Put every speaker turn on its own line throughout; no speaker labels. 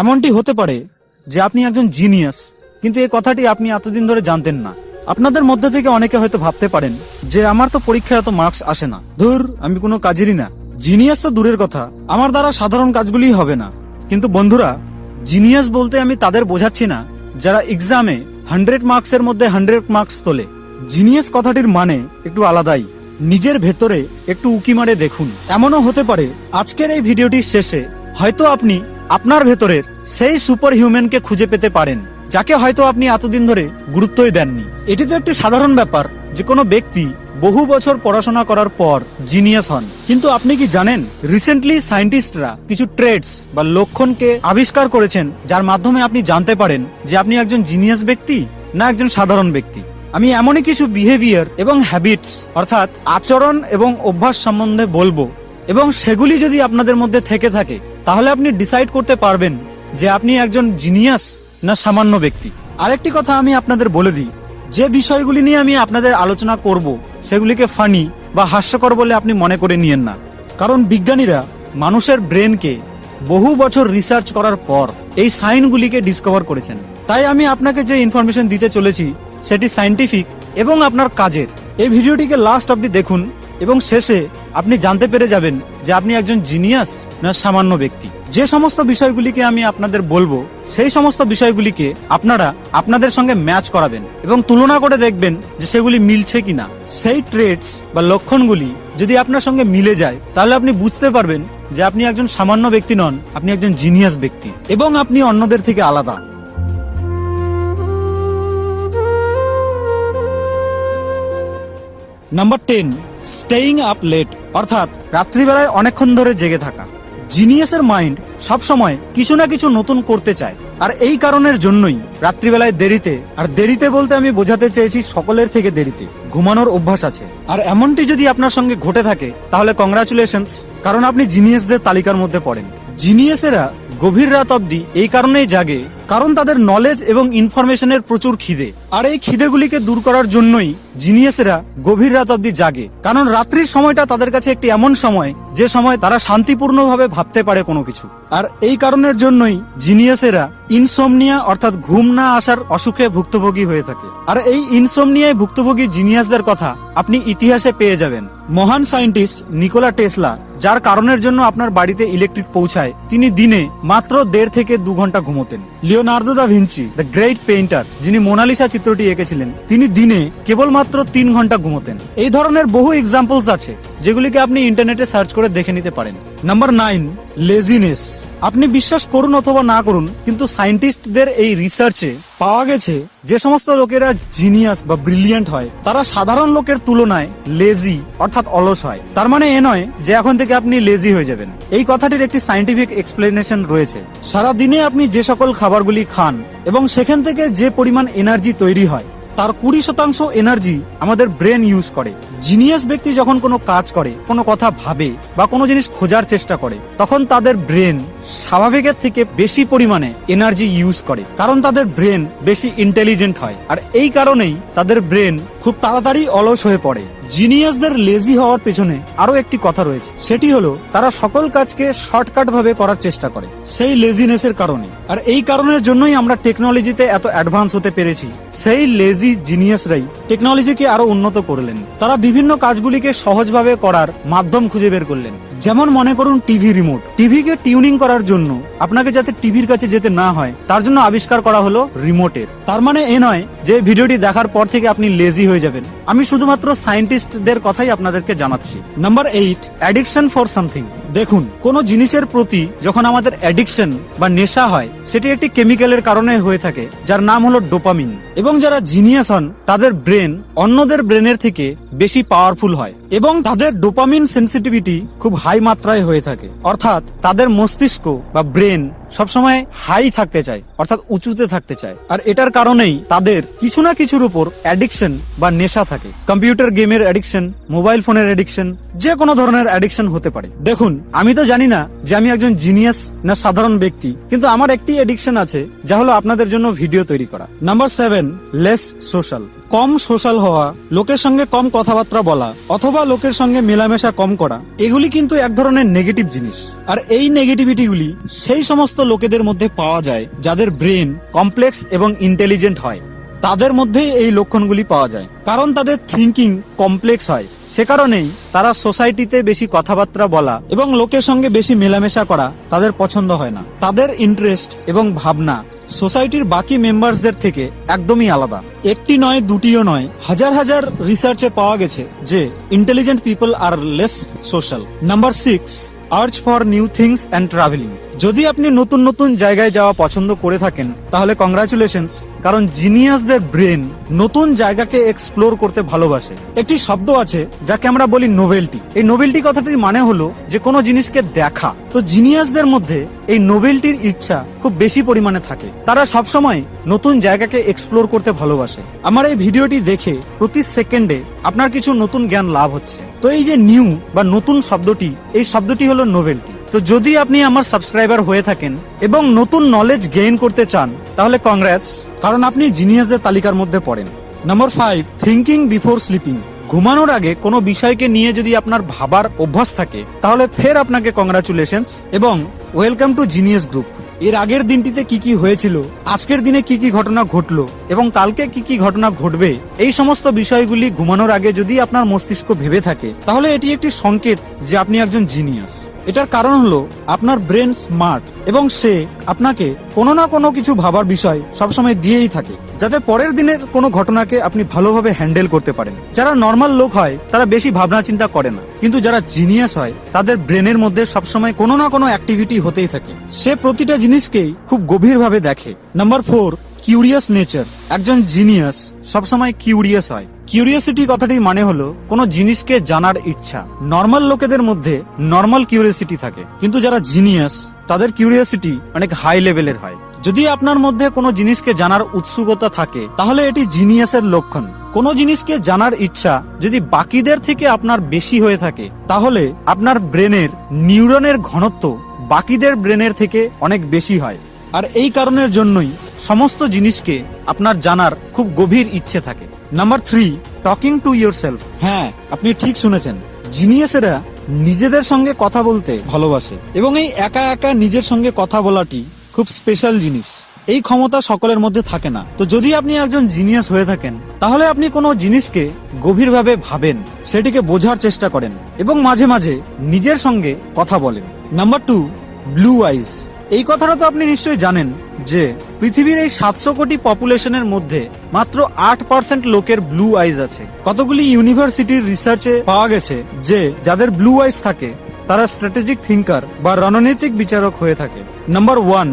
এমনটি হতে পারে যে আপনি একজন জিনিয়াস, কিন্তু এই কথাটি আপনি এতদিন ধরে জানতেন না। আপনাদের মধ্যে থেকে অনেকে হয়তো ভাবতে পারেন যে আমার তো পরীক্ষায় এত মার্কস আসে না, ধুর আমি কোনো কাজেরই না। জিনিয়াস তো দূরের কথা, আমার দ্বারা সাধারণ কাজগুলি হবে না। কিন্তু বন্ধুরা, জিনিয়াস বলতে আমি তাদের বোঝাচ্ছি না যারা এক্সামে 100 মার্কসের মধ্যে 100 মার্কস তোলে। জিনিয়াস কথাটির মানে একটু আলাদাই। নিজের ভেতরে একটু উকি মারে দেখুন। এমনও হতে পারে আজকের এই ভিডিওটির শেষে হয়তো আপনি আপনার ভেতরের সেই সুপার হিউম্যানকে খুঁজে পেতে পারেন, যাকে হয়তো আপনি এতদিন ধরে গুরুত্বই দেননি। এটি তো একটি সাধারণ ব্যাপার যে কোনো ব্যক্তি বহু বছর পড়াশোনা করার পর জিনিয়াস হন। কিন্তু আপনি কি জানেন, রিসেন্টলি সায়েন্টিস্টরা কিছু ট্রেটস বা লক্ষণকে আবিষ্কার করেছেন, যার মাধ্যমে আপনি জানতে পারেন যে আপনি একজন জিনিয়াস ব্যক্তি না একজন সাধারণ ব্যক্তি। আমি এমনই কিছু বিহেভিয়ার এবং হ্যাবিটস অর্থাৎ আচরণ এবং অভ্যাস সম্বন্ধে বলবো, এবং সেগুলি যদি আপনাদের মধ্যে থেকে থাকে তাহলে আপনি ডিসাইড করতে পারবেন যে আপনি একজন জিনিয়াস না সামান্য ব্যক্তি। আরেকটি কথা আমি আপনাদের বলে দিই, যে বিষয়গুলি নিয়ে আমি আপনাদের আলোচনা করব সেগুলিকে ফানি বা হাস্যকর বলে আপনি মনে করে নিয়েন না, কারণ বিজ্ঞানীরা মানুষের ব্রেনকে বহু বছর রিসার্চ করার পর এই সাইনগুলিকে ডিসকভার করেছেন। তাই আমি আপনাকে যে ইনফরমেশন দিতে চলেছি সেটি সায়েন্টিফিক এবং আপনার কাজের। এই ভিডিওটিকে লাস্ট অবধি দেখুন এবং শেষে আপনি জানতে পেরে যাবেন যে আপনি একজন জিনিয়াস না সামান্য ব্যক্তি। যে সমস্ত বিষয়গুলিকে আমি আপনাদের বলবো সেই সমস্ত বিষয়গুলিকে আপনারা আপনাদের সঙ্গে ম্যাচ করাবেন এবং তুলনা করে দেখবেন যে সেগুলি মিলছে কিনা। সেই ট্রেটস বা লক্ষণগুলি যদি আপনার সঙ্গে মিলে যায় তাহলে আপনি বুঝতে পারবেন যে আপনি একজন সামান্য ব্যক্তি নন, আপনি একজন জিনিয়াস ব্যক্তি এবং আপনি অন্যদের থেকে আলাদা। নাম্বার 10, স্টেইং আপ লেট, অর্থাৎ রাত্রিবেলায় অনেকক্ষণ ধরে জেগে থাকা। জিনিয়াসের মাইন্ড সবসময় কিছু না কিছু নতুন করতে চায়, আর এই কারণের জন্যই রাত্রিবেলায় দেরিতে, আর দেরিতে বলতে আমি বোঝাতে চেয়েছি সকলের থেকে দেরিতে ঘুমানোর অভ্যাস আছে। আর এমনটি যদি আপনার সঙ্গে ঘটে থাকে তাহলে কংগ্রাচুলেশনস, কারণ আপনি জিনিয়াসদের তালিকার মধ্যে পড়েন। জিনিয়াসেরা গভীর রাত অবধি এই কারণেই জাগে কারণ তাদের নলেজ এবং ইনফরমেশনের প্রচুর খিদে, আর এই খিদেগুলিকে দূর করার জন্যই জিনিয়াসেরা গভীর রাত অবধি জাগে। কারণ রাত্রির সময়টা তাদের কাছে একটি এমন সময় যে সময় তারা শান্তিপূর্ণভাবে ভাবতে পারে কোনো কিছু, আর এই কারণের জন্যই জিনিয়াসেরা ইনসোমনিয়া অর্থাৎ ঘুম না আসার অসুখে ভুক্তভোগী হয়ে থাকে। আর এই ইনসোমনিয়ায় ভুক্তভোগী জিনিয়াসদের কথা আপনি ইতিহাসে পেয়ে যাবেন। মহান সায়েন্টিস্ট নিকোলা টেসলা, যার কারণের জন্য আপনার বাড়িতে ইলেকট্রিক পৌঁছায়, তিনি দিনে মাত্র 1.5 থেকে 2 ঘন্টা ঘুমোতেন। Leonardo da Vinci, the great painter, যিনি মোনালিসা চিত্রটি এঁকেছিলেন, তিনি দিনে কেবলমাত্র 3 ঘন্টা ঘুমোতেন। এই ধরনের বহু এক্সাম্পলস আছে যেগুলিকে আপনি ইন্টারনেটে সার্চ করে দেখে নিতে পারেন। Number 9, laziness. আপনি বিশ্বাস করুন অথবা না করুন, কিন্তু সায়েন্টিস্টদের এই রিসার্চে পাওয়া গেছে যে সমস্ত লোকেরা জিনিয়াস বা ব্রিলিয়ান্ট হয় তারা সাধারণ লোকের তুলনায় লেজি অর্থাৎ অলস হয়। তার মানে এ নয় যে এখন থেকে আপনি লেজি হয়ে যাবেন। এই কথাটির একটি সায়েন্টিফিক এক্সপ্লেনেশন রয়েছে। সারা দিনে আপনি যে সকল খাবারগুলি খান এবং সেখান থেকে যে পরিমাণ এনার্জি তৈরি হয় তার 20% এনার্জি আমাদের ব্রেন ইউজ করে। জিনিয়াস ব্যক্তি যখন কোনো কাজ করে, কোনো কথা ভাবে বা কোনো জিনিস খোঁজার চেষ্টা করে, তখন তাদের ব্রেন স্বাভাবিকের থেকে বেশি পরিমাণে এনার্জি ইউজ করে, কারণ তাদের ব্রেন বেশি ইন্টেলিজেন্ট হয়। আর এই কারণেই তাদের ব্রেন খুব তাড়াতাড়ি অলস হয়ে পড়ে। জিনিয়াসদের লেজি হওয়ার পেছনে আরো একটি কথা রয়েছে, সেটি হলো তারা সকল কাজকে শর্টকাট ভাবে করার চেষ্টা করে, সেই লেজিনেসের কারণে। আর এই কারণের জন্যই আমরা টেকনোলজিতে এত অ্যাডভান্স হতে পেরেছি। সেই লেজি জিনিয়াসরাই টেকনোলজিকে আরো উন্নত করলেন। তারা বিভিন্ন কাজগুলিকে সহজভাবে করার মাধ্যম খুঁজে বের করলেন। যেমন মনে করুন টিভি রিমোট। টিভিকে টিউনিং করার জন্য আপনাকে যাতে টিভির কাছে যেতে না হয় তার জন্য আবিষ্কার করা হলো রিমোটের। তার মানে এ নয় যে ভিডিওটি দেখার পর থেকে আপনি লেজি হয়ে যাবেন। আমি শুধুমাত্র সায়েন্টিস্টদের কথাই আপনাদেরকে জানাচ্ছি। Number 8, addiction for something. দেখুন, কোন জিনিসের প্রতি যখন আমাদের অ্যাডিকশন বা নেশা হয় সেটি একটি কেমিক্যালের কারণে হয়ে থাকে যার নাম হলো ডোপামিন। এবং যারা জিনিয়াস হন তাদের ব্রেন অন্যদের ব্রেনের থেকে বেশি পাওয়ারফুল হয় এবং তাদের ডোপামিন সেন্সিটিভিটি খুব হাই মাত্রায় হয়ে থাকে, অর্থাৎ তাদের মস্তিষ্ক বা ব্রেন সবসময় হাই থাকতে চায়, অর্থাৎ উঁচুতে থাকতে চায়। আর এটার কারণেই তাদের কিছু না কিছুর উপর অ্যাডিকশন বা নেশা থাকে। কম্পিউটার গেমের অ্যাডিকশন, মোবাইল ফোনের অ্যাডিকশন, যে কোনো ধরনের অ্যাডিকশন হতে পারে। দেখুন, আমি তো জানি না যে আমি একজন জিনিয়াস না সাধারণ ব্যক্তি, কিন্তু আমার একটি অ্যাডিকশন আছে যা হলো আপনাদের জন্য ভিডিও তৈরি করা। Number 7, less social. কম সোশ্যাল হওয়া, লোকের সঙ্গে কম কথাবার্তা বলা অথবা লোকের সঙ্গে মেলামেশা কম করা, এগুলি কিন্তু এক ধরনের নেগেটিভ জিনিস। আর এই নেগেটিভিটিগুলি সেই সমস্ত লোকেদের মধ্যে পাওয়া যায় যাদের ব্রেন কমপ্লেক্স এবং ইন্টেলিজেন্ট হয়। তাদের মধ্যেই এই লক্ষণগুলি পাওয়া যায়, কারণ তাদের থিঙ্কিং কমপ্লেক্স হয়। সে কারণেই তারা সোসাইটিতে বেশি কথাবার্তা বলা এবং লোকের সঙ্গে বেশি মেলামেশা করা তাদের পছন্দ হয় না। তাদের ইন্টারেস্ট এবং ভাবনা সোসাইটির বাকি মেম্বারসদের থেকে একদমই আলাদা। একটি নয়, দুটিও নয়, হাজার হাজার রিসার্চে পাওয়া গেছে যে intelligent people are less social. Number 6, search for new things and travelling. যদি আপনি নতুন নতুন জায়গায় যাওয়া পছন্দ করে থাকেন তাহলে কংগ্রাচুলেশনস, কারণ জিনিয়াসদের ব্রেন নতুন জায়গাকে এক্সপ্লোর করতে ভালোবাসে। একটি শব্দ আছে যাকে আমরা বলি নোভেলটি। এই নোভেলটি কথাটির মানে হলো যে কোনো জিনিসকে দেখা। তো জিনিয়াসদের মধ্যে এই নোভেলটির ইচ্ছা খুব বেশি পরিমাণে থাকে। তারা সবসময় নতুন জায়গাকে এক্সপ্লোর করতে ভালোবাসে। আমার এই ভিডিওটি দেখে প্রতি সেকেন্ডে আপনার কিছু নতুন জ্ঞান লাভ হচ্ছে। তো এই যে নিউ বা নতুন শব্দটি, এই শব্দটি হলো নোভেলটি। তো যদি আপনি আমার সাবস্ক্রাইবার হয়ে থাকেন এবং নতুন নলেজ গেইন করতে চান তাহলে কংগ্রাটস, কারণ আপনি জিনিয়াসদের তালিকার মধ্যে পড়েন। Number 5, thinking before sleeping. ঘুমানোর আগে কোনো বিষয়কে নিয়ে যদি আপনার ভাবার অভ্যাস থাকে তাহলে ফের আপনাকে কংগ্রাচুলেশনস এবং ওয়েলকাম টু জিনিয়াস গ্রুপ। এর আগের দিনটিতে কি কি হয়েছিল, আজকের দিনে কি কি ঘটনা ঘটলো এবং কালকে কি কি ঘটনা ঘটবে, এই সমস্ত বিষয়গুলি ঘুমানোর আগে যদি আপনার মস্তিষ্ক ভেবে থাকে তাহলে এটি একটি সংকেত যে আপনি একজন জিনিয়াস। এটার কারণ হলো আপনার ব্রেন স্মার্ট এবং সে আপনাকে কোনো না কোনো কিছু ভাবার বিষয় সবসময় দিয়েই থাকে, যাতে পরের দিনের কোনো ঘটনাকে আপনি ভালোভাবে হ্যান্ডেল করতে পারেন। যারা নর্মাল লোক হয় তারা বেশি ভাবনা চিন্তা করে না, কিন্তু যারা জিনিয়াস হয় তাদের ব্রেনের মধ্যে সবসময় কোনো না কোনো অ্যাক্টিভিটি হতেই থাকে। সে প্রতিটা জিনিসকেই খুব গভীরভাবে দেখে। Number 4, curious nature. একজন জিনিয়াস সবসময় কিউরিয়াস হয়। কিউরিয়াসিটি কথাটির মানে হলো কোনো জিনিসকে জানার ইচ্ছা। নর্মাল লোকেদের মধ্যে নর্মাল কিউরিয়াসিটি থাকে, কিন্তু যারা জিনিয়াস তাদের কিউরিয়াসিটি অনেক হাই লেভেলের হয়। যদি আপনার মধ্যে কোনো জিনিসকে জানার উৎসুকতা থাকে তাহলে এটি জিনিয়াসের লক্ষণ। কোনো জিনিসকে জানার ইচ্ছা যদি বাকিদের থেকে আপনার বেশি হয়ে থাকে তাহলে আপনার ব্রেনের নিউরনের ঘনত্ব বাকিদের ব্রেনের থেকে অনেক বেশি হয়। আর এই কারণের জন্যই সমস্ত জিনিসকে আপনার জানার খুব গভীর ইচ্ছে থাকে। Number 3, talking to yourself. হ্যাঁ, আপনি ঠিক শুনেছেন, জিনিয়াসেরা নিজেদের সঙ্গে কথা বলতে ভালোবাসে এবং এই একা একা নিজের সঙ্গে কথা বলাটি খুব স্পেশাল জিনিস। এই ক্ষমতা সকলের মধ্যে থাকে না। তো যদি আপনি একজন জিনিয়াস হয়ে থাকেন তাহলে আপনি কোনো জিনিসকে গভীরভাবে ভাবেন, সেটিকে বোঝার চেষ্টা করেন এবং মাঝে মাঝে নিজের সঙ্গে কথা বলেন। Number 2, blue eyes. এই কথাটা তো আপনি নিশ্চয়ই জানেন যে পৃথিবীর এই 700 কোটি পপুলেশনের মধ্যে মাত্র 8% লোকের ব্লু আইজ আছে। কতগুলি ইউনিভার্সিটির রিসার্চে পাওয়া গেছে যে যাদের ব্লু আইজ থাকে তারা স্ট্র্যাটেজিক থিঙ্কার বা রণনৈতিক বিচারক হয়ে থাকে। Number 1,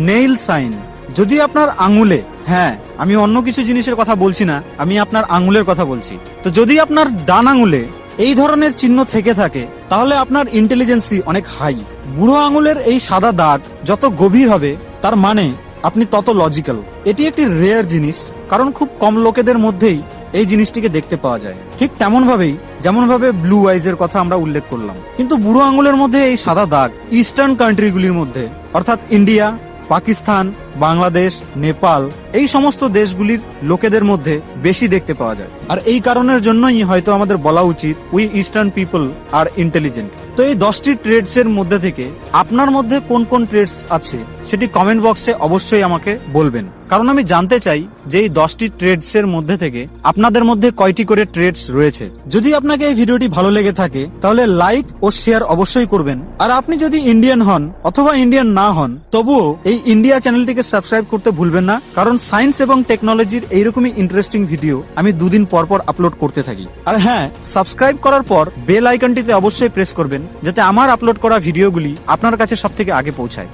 nail sign. যদি আপনার আঙুলে, হ্যাঁ আমি অন্য কিছু জিনিসের কথা বলছি না, আমি আপনার আঙুলের কথা বলছি, তো যদি আপনার ডান আঙুলে এই ধরনের চিহ্ন থেকে থাকে তাহলে আপনার ইন্টেলিজেন্সি অনেক হাই। বুড়ো আঙুলের এই সাদা দাগ যত গভীর হবে তার মানে আপনি তত লজিক্যাল। এটি একটি রেয়ার জিনিস, কারণ খুব কম লোকেদের মধ্যেই এই জিনিসটিকে দেখতে পাওয়া যায়। ঠিক তেমন ভাবেই যেমনভাবে ব্লু আইজের কথা আমরা উল্লেখ করলাম, কিন্তু বুড়ো আঙুলের মধ্যে এই সাদা দাগ ইস্টার্ন কান্ট্রিগুলির মধ্যে অর্থাৎ ইন্ডিয়া, পাকিস্তান, বাংলাদেশ, নেপাল, এই সমস্ত দেশগুলির লোকেদের মধ্যে বেশি দেখতে পাওয়া যায়। আর এই কারণের জন্যই হয়তো আমাদের বলা উচিত we eastern people are intelligent. তো এই 10টি ট্রেডস এর মধ্যে থেকে আপনার মধ্যে কোন কোন ট্রেডস আছে সেটি কমেন্ট বক্সে অবশ্যই আমাকে বলবেন, কারণ আমি জানতে চাই যে এই 10টি ট্রেডস এর মধ্যে থেকে আপনাদের মধ্যে কয়টি করে ট্রেডস রয়েছে। যদি আপনাকে এই ভিডিওটি ভালো লেগে থাকে তাহলে লাইক ও শেয়ার অবশ্যই করবেন। আর আপনি যদি ইন্ডিয়ান হন অথবা ইন্ডিয়ান না হন তবুও এই ইন্ডিয়া চ্যানেলটিকে সাবস্ক্রাইব করতে ভুলবেন না, কারণ সায়েন্স এবং টেকনোলজির এইরকমই ইন্টারেস্টিং ভিডিও আমি 2 দিন পর পর আপলোড করতে থাকি। আর হ্যাঁ, সাবস্ক্রাইব করার পর বেল আইকনটিতে অবশ্যই প্রেস করবেন যাতে আমার আপলোড করা ভিডিওগুলি আপনার কাছে সবথেকে আগে পৌঁছায়।